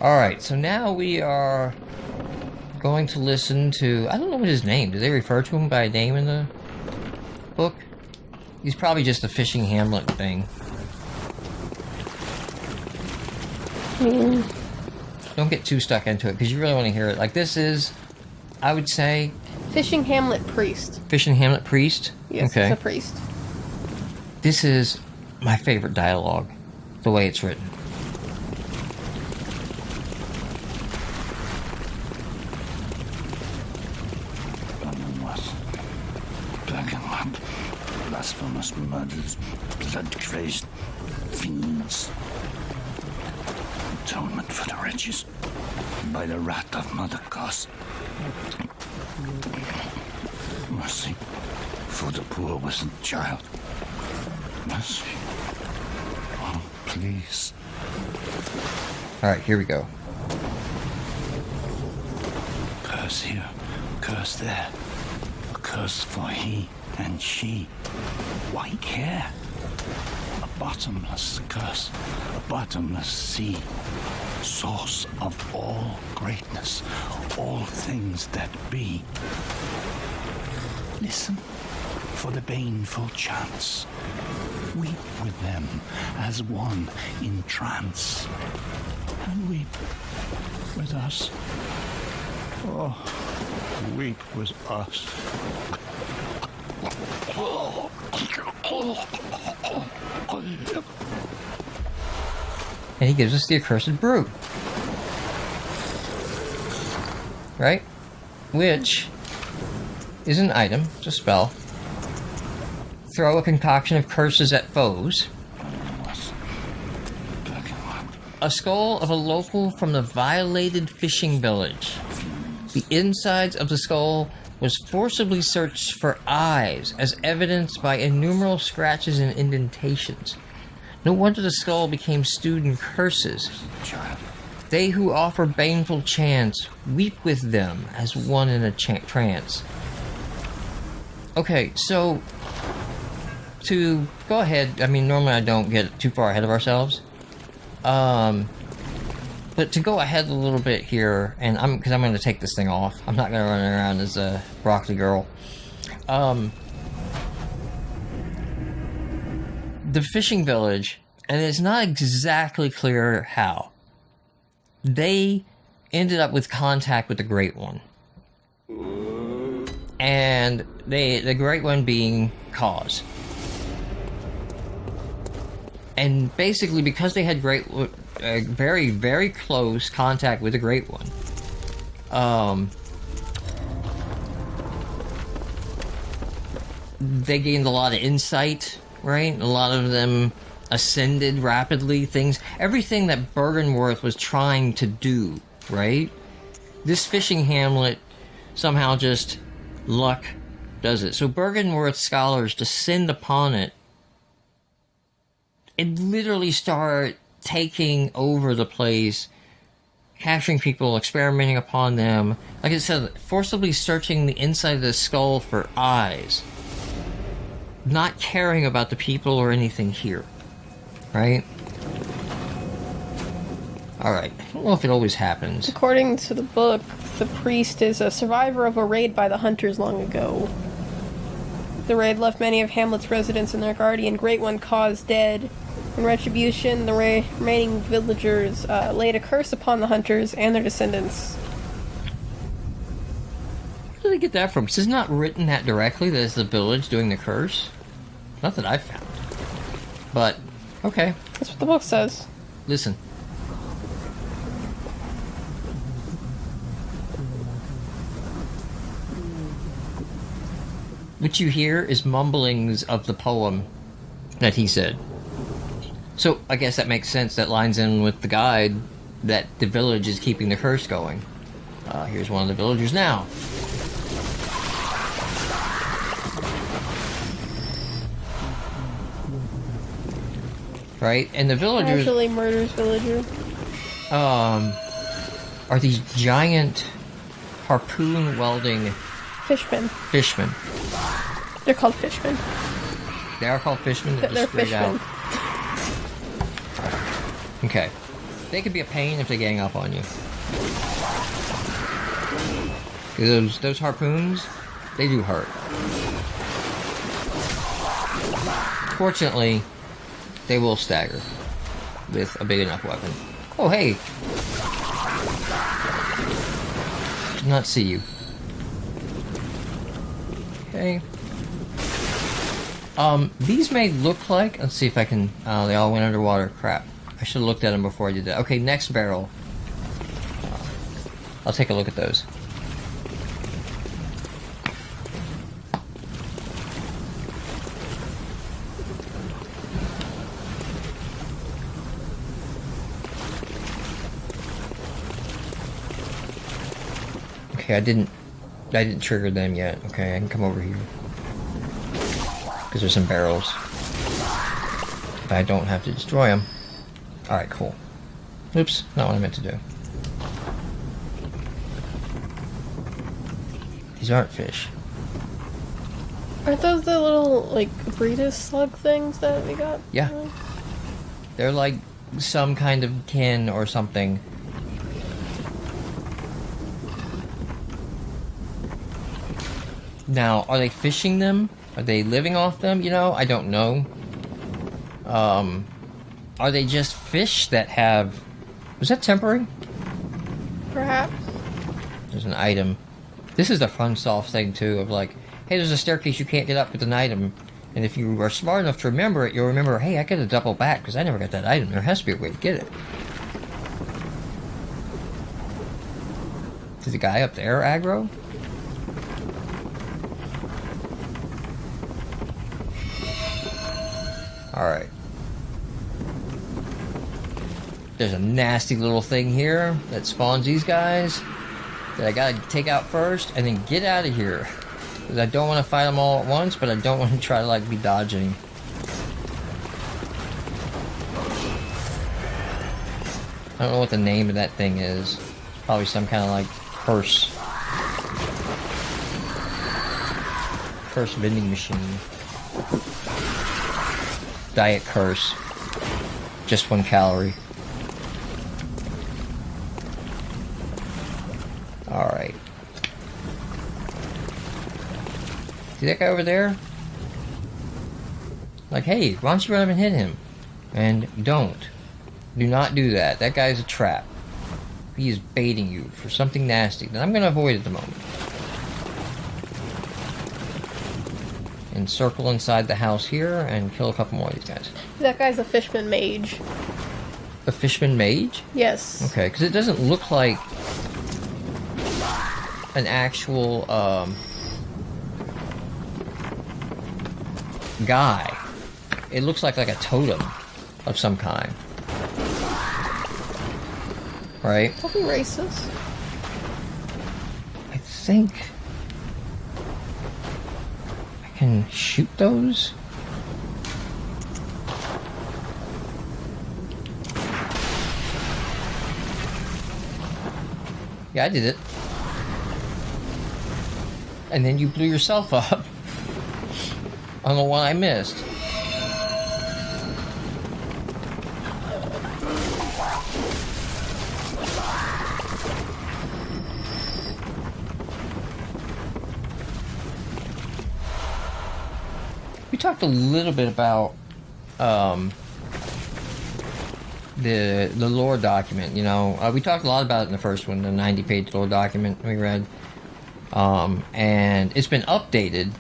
Alright, so now we are going to listen to... I don't know what his name. Do they refer to him by a name in the book? He's probably just a fishing hamlet thing. Don't get too stuck into it, because you really want to hear it. Like, this is, I would say... Fishing hamlet priest. Fishing hamlet priest? Yes, okay. It's a priest. This is my favorite dialogue, the way it's written. Blasphemous murders, blood-crazed fiends. Atonement for the wretches by the wrath of Mother Goss. Mercy for the poor wasn't child. Mercy. Oh, please. Alright, here we go. Curse here, curse there. A curse for he and she. White hair. A bottomless curse. A bottomless sea. Source of all greatness. All things that be. Listen for the baneful chants. Weep with them as one in trance. And weep with us. Oh, weep with us. And he gives us the accursed brew. Right? Which is an item, it's a spell. Throw a concoction of curses at foes. A skull of a local from the violated fishing village. The insides of the skull was forcibly searched for eyes, as evidenced by innumerable scratches and indentations. No wonder the skull became stewed in curses. They who offer baneful chants weep with them as one in a trance. Okay, so to go ahead, I mean, normally I don't get too far ahead of ourselves. But to go ahead a little bit here, and because I'm going to take this thing off. I'm not going to run around as a broccoli girl. The fishing village, and it's not exactly clear how, they ended up with contact with the Great One. And the Great One being Cause. And basically, because they had very, very close contact with the Great One, they gained a lot of insight, right? A lot of them ascended rapidly. Everything that Bergenworth was trying to do, right? This fishing hamlet somehow just luck does it. So Bergenworth scholars descend upon it and literally start taking over the place, capturing people, experimenting upon them. Like I said, forcibly searching the inside of the skull for eyes. Not caring about the people or anything here. Right? Alright. I don't know if it always happens. According to the book, the priest is a survivor of a raid by the hunters long ago. The raid left many of Hamlet's residents and their guardian Great One Cause dead. In retribution, the remaining villagers laid a curse upon the hunters and their descendants. Where did they get that from? Because it's not written that directly, that it's the village doing the curse. Not that I've found. But, okay. That's what the book says. Listen. What you hear is mumblings of the poem that he said. So, I guess that makes sense. That lines in with the guide that the village is keeping the curse going. Here's one of the villagers now. Right? And the villagers... Actually murders villager. Are these giant harpoon welding... Fishmen. Fishmen. They're called fishmen. They are called fishmen? They're fishmen. Okay. They could be a pain if they gang up on you. 'Cause those harpoons, they do hurt. Fortunately, they will stagger with a big enough weapon. Oh, hey! Did not see you. Okay. These may look like... Let's see if I can... Oh, they all went underwater. Crap. I should have looked at them before I did that. Okay, next barrel. I'll take a look at those. Okay, I didn't trigger them yet. Okay, I can come over here. Because there's some barrels. But I don't have to destroy them. Alright, cool. Oops, not what I meant to do. These aren't fish. Aren't those the little, like, Breedis slug things that we got? Yeah. They're like some kind of kin or something. Now, are they fishing them? Are they living off them? You know, I don't know. Are they just fish that have... Was that temporary? Perhaps. There's an item. This is the fun soft thing, too, of like, hey, there's a staircase you can't get up with an item. And if you are smart enough to remember it, you'll remember, hey, I gotta double back, because I never got that item. There has to be a way to get it. Is the guy up there aggro? Alright. There's a nasty little thing here that spawns these guys that I gotta take out first and then get out of here. Because I don't want to fight them all at once, but I don't want to try to like be dodging. I don't know what the name of that thing is. It's probably some kind of like curse. Curse vending machine. Diet curse. Just 1 calorie. Alright. See that guy over there? Like, hey, why don't you run up and hit him? And don't. Do not do that. That guy's a trap. He is baiting you for something nasty that I'm going to avoid at the moment. And circle inside the house here and kill a couple more of these guys. That guy's a fishman mage. A fishman mage? Yes. Okay, because it doesn't look like an actual guy. It looks like a totem of some kind. Right? Don't be racist. I think I can shoot those. Yeah, I did it. And then you blew yourself up on the one I missed. We talked a little bit about the lore document. You know, we talked a lot about it in the first one, the 90-page lore document we read. And it's been updated,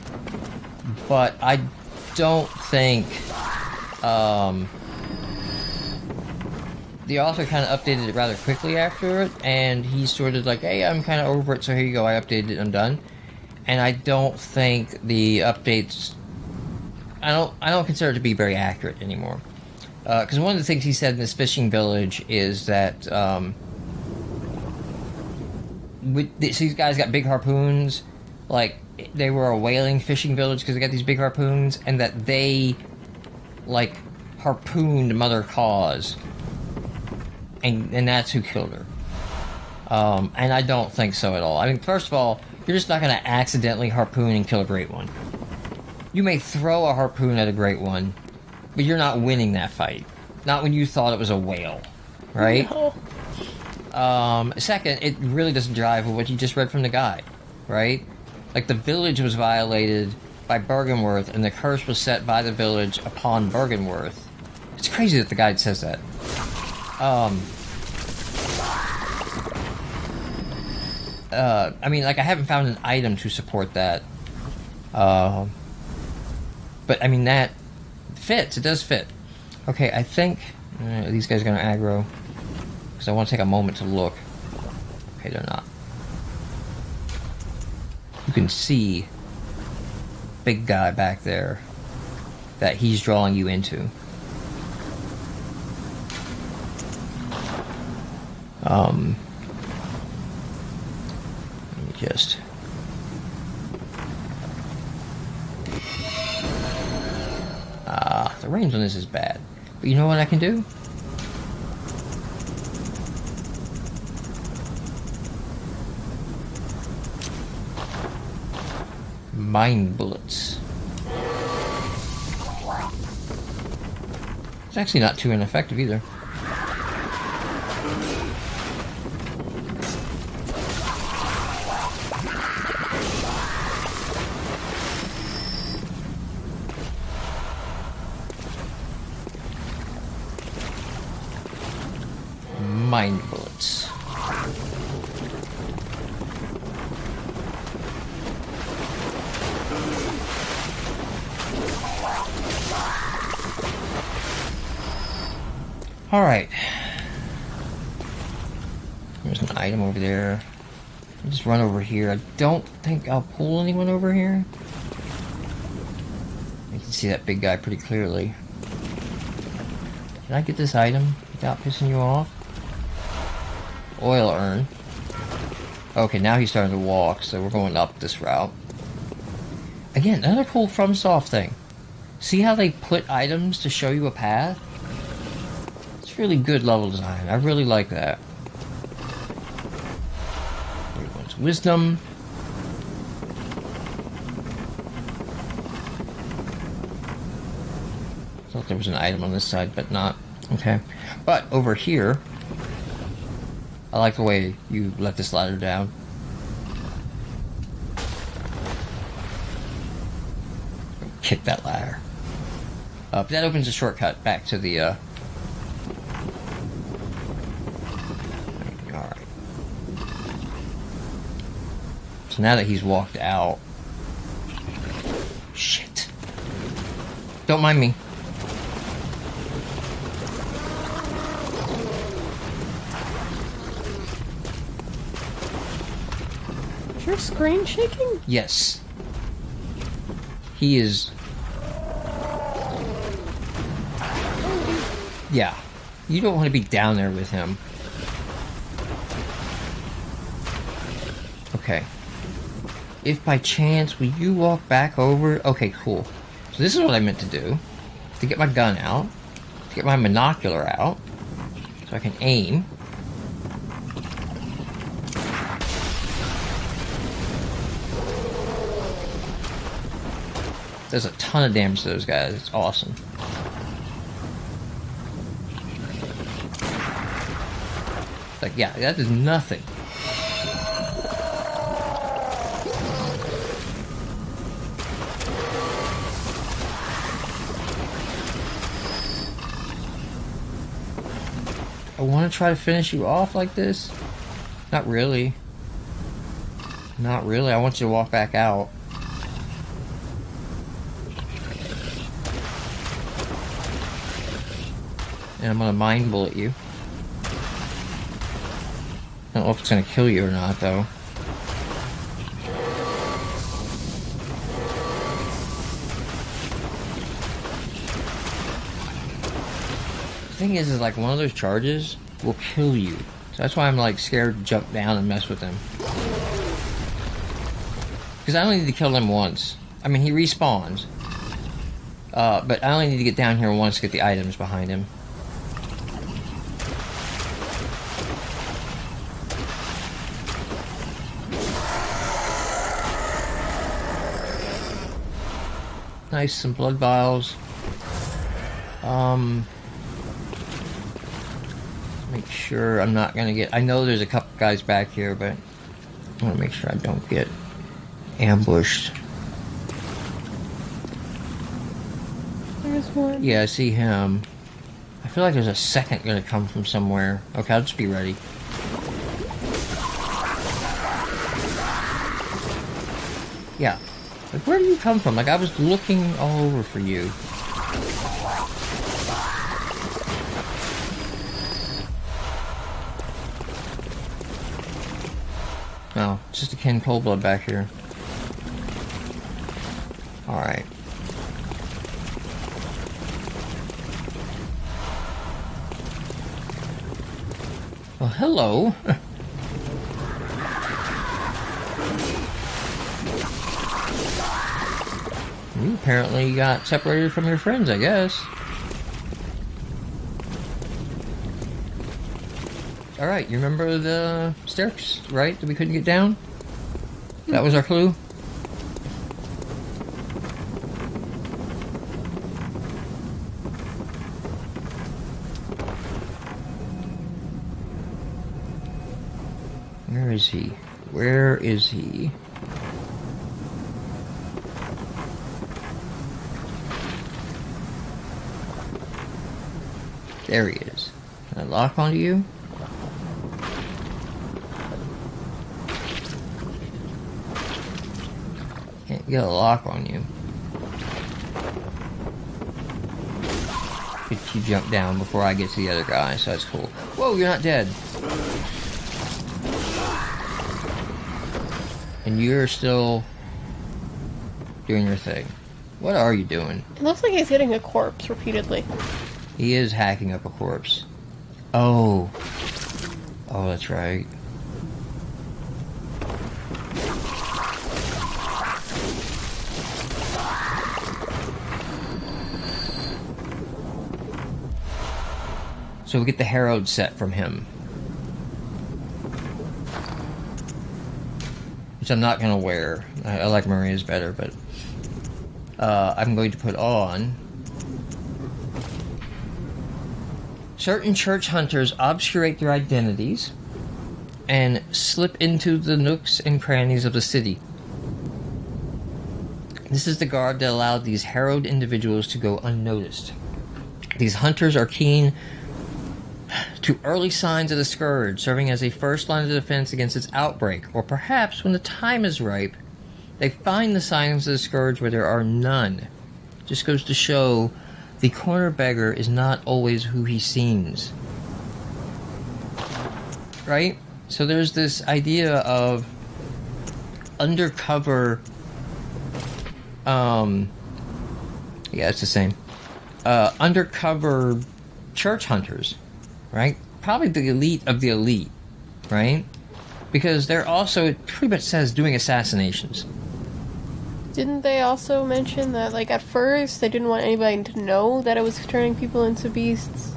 but I don't think the author kind of updated it rather quickly after it, and he's sort of like, hey, I'm kind of over it, so here you go, I updated it, I'm done. And I don't think the updates, I don't consider it to be very accurate anymore. Because one of the things he said in this fishing village is that these guys got big harpoons, like they were a whaling fishing village because they got these big harpoons, and that they like harpooned Mother Cause, and that's who killed her. And I don't think so at all. I mean, first of all, you're just not going to accidentally harpoon and kill a great one. You may throw a harpoon at a great one, but you're not winning that fight. Not when you thought it was a whale. right? No. Second, it really doesn't jive with what you just read from the guy, right? Like, the village was violated by Bergenworth, and the curse was set by the village upon Bergenworth. It's crazy that the guide says that. I mean, like, I haven't found an item to support that. But, I mean, that fits. It does fit. Okay, I think these guys are going to aggro. Because I want to take a moment to look. Okay, they're not. You can see big guy back there that he's drawing you into. Let me just... the range on this is bad. But you know what I can do? Mind bullets. It's actually not too ineffective either. Mind bullets. Alright. There's an item over there. I'll just run over here. I don't think I'll pull anyone over here. You can see that big guy pretty clearly. Can I get this item without pissing you off? Oil urn. Okay, now he's starting to walk, so we're going up this route. Again, another cool FromSoft thing. See how they put items to show you a path? It's really good level design. I really like that. Everyone's wisdom. Thought there was an item on this side, but not. Okay. But over here, I like the way you let this ladder down. Kick that ladder. But that opens a shortcut back to the, Alright. So now that he's walked out... Shit. Don't mind me. Is your screen shaking? Yes. He is... Yeah. You don't want to be down there with him. Okay. If by chance, will you walk back over? Okay, cool. So this is what I meant to do. To get my gun out. To get my monocular out. So I can aim. Does a ton of damage to those guys. It's awesome. Like, yeah, that is nothing. I want to try to finish you off like this. Not really. Not really. I want you to walk back out. And I'm gonna mind bullet you. I don't know if it's gonna kill you or not, though. The thing is like one of those charges will kill you. So that's why I'm like scared to jump down and mess with him. Because I only need to kill him once. I mean, he respawns. But I only need to get down here once to get the items behind him. Nice, some blood vials. Make sure I'm not gonna get... I know there's a couple guys back here, but I want to make sure I don't get ambushed. There's one. Yeah, I see him. I feel like there's a second gonna come from somewhere. Okay, I'll just be ready. Yeah. Like, where do you come from? Like, I was looking all over for you. No, it's just a Ken Coldblood back here. Alright. Well, hello. You apparently got separated from your friends, I guess. Alright, you remember the steps, right? That we couldn't get down? That was our clue? Where is he? Where is he? There he is. Can I lock onto you? Can't get a lock on you. You jump down before I get to the other guy, so that's cool. Whoa, you're not dead. And you're still doing your thing. What are you doing? It looks like he's hitting a corpse repeatedly. He is hacking up a corpse. Oh. Oh, that's right. So we get the Herald set from him. Which I'm not going to wear. I like Maria's better, but... I'm going to put on... Certain church hunters obscurate their identities and slip into the nooks and crannies of the city. This is the garb that allowed these harrowed individuals to go unnoticed. These hunters are keen to early signs of the scourge, serving as a first line of defense against its outbreak, or perhaps when the time is ripe, they find the signs of the scourge where there are none. Just goes to show the corner beggar is not always who he seems. Right? So there's this idea of undercover... yeah, it's the same. Undercover church hunters, right? Probably the elite of the elite, right? Because they're also, it pretty much says, doing assassinations. Didn't they also mention that, like, at first they didn't want anybody to know that it was turning people into beasts?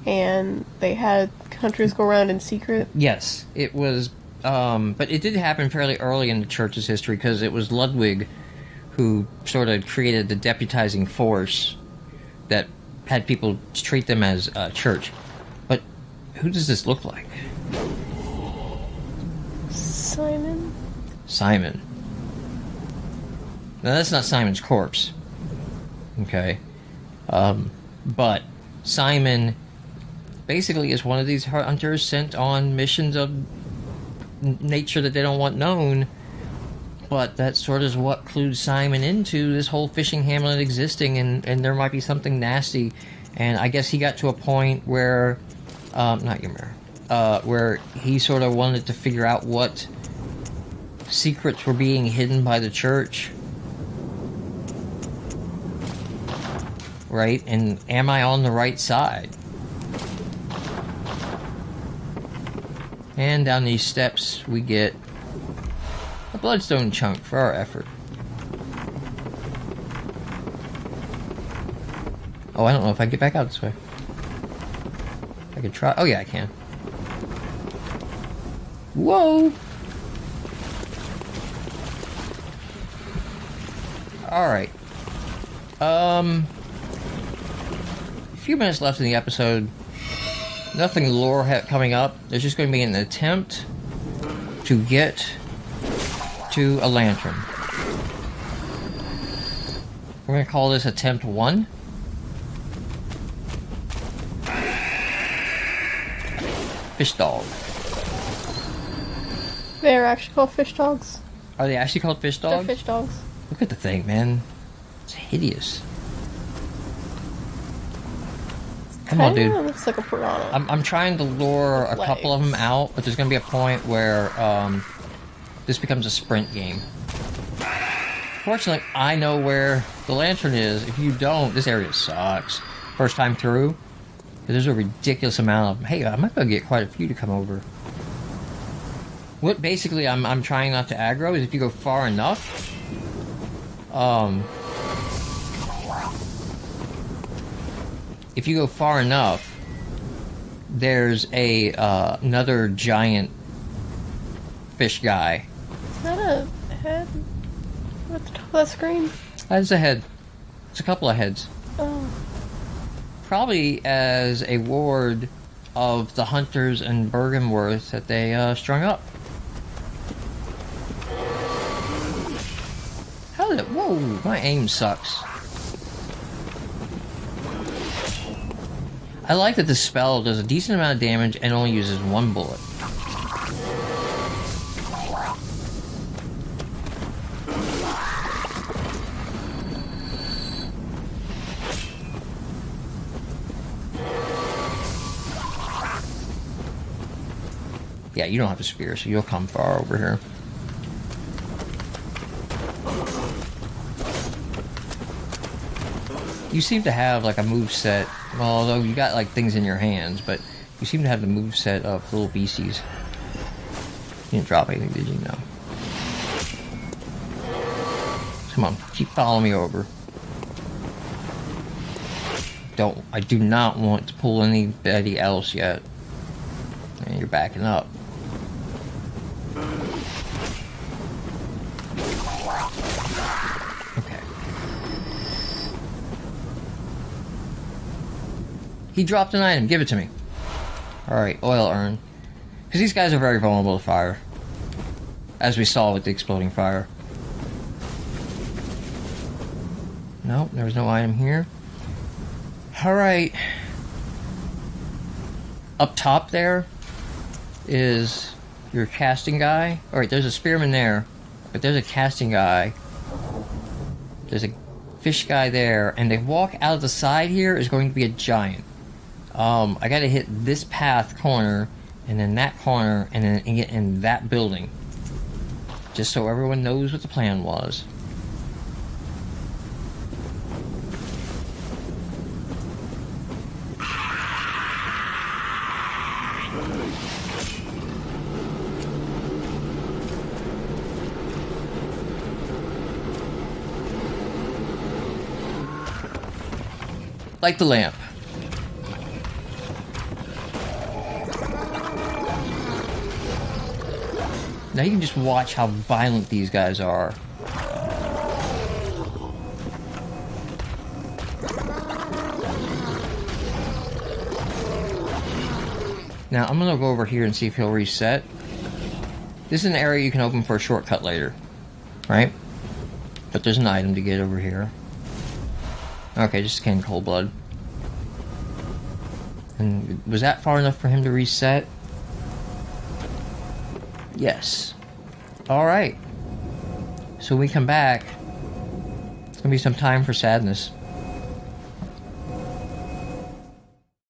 And they had hunters go around in secret? Yes, it was, but it did happen fairly early in the church's history, because it was Ludwig who sort of created the deputizing force that had people treat them as church. But who does this look like? Simon? Simon. Now, that's not Simon's corpse. Okay. But Simon basically is one of these hunters sent on missions of nature that they don't want known. But that sort of is what clued Simon into this whole fishing hamlet existing, and there might be something nasty. And I guess he got to a point where, not Ymir, where he sort of wanted to figure out what secrets were being hidden by the church. Right? And am I on the right side? And down these steps we get a bloodstone chunk for our effort. Oh, I don't know if I can get back out this way. I could try. Oh yeah, I can. Whoa! Alright. A few minutes left in the episode. Nothing lore coming up. There's just going to be an attempt to get to a lantern. We're going to call this attempt 1. Fish dog. They're actually called fish dogs. Are they actually called fish dogs? They're fish dogs. Look at the thing, man. It's hideous. Come on, dude. Looks like a piranha. I'm trying to lure a couple of them out, but there's going to be a point where this becomes a sprint game. Fortunately, I know where the lantern is. If you don't, this area sucks. First time through, there's a ridiculous amount of them. Hey, I might be able to get quite a few to come over. What basically I'm trying not to aggro is if you go far enough, if you go far enough, there's a another giant fish guy. Is that a head at the top of that screen? That's a head. It's a couple of heads. Oh. Probably as a ward of the hunters in Bergenworth that they strung up. How did it? Whoa, my aim sucks. I like that this spell does a decent amount of damage and only uses 1 bullet. Yeah, you don't have a spear, so you'll come far over here. You seem to have like a move set. Well, although you got like things in your hands, but you seem to have the move set of little beasties. You didn't drop anything, did you? No. Come on, keep following me over. I do not want to pull anybody else yet. And you're backing up. Okay. He dropped an item. Give it to me. Alright, oil urn. Because these guys are very vulnerable to fire. As we saw with the exploding fire. Nope, there was no item here. Alright. Up top there is your casting guy. Alright, there's a spearman there. But there's a casting guy. There's a fish guy there. And the walk out of the side here is going to be a giant. I gotta hit this path corner, and then that corner, and then get in that building. Just so everyone knows what the plan was. Like the lamp. Now you can just watch how violent these guys are. Now I'm gonna go over here and see if he'll reset. This is an area you can open for a shortcut later, right? But there's an item to get over here. Okay, just scan cold blood. And was that far enough for him to reset? Yes. Alright. So when we come back, it's gonna be some time for sadness.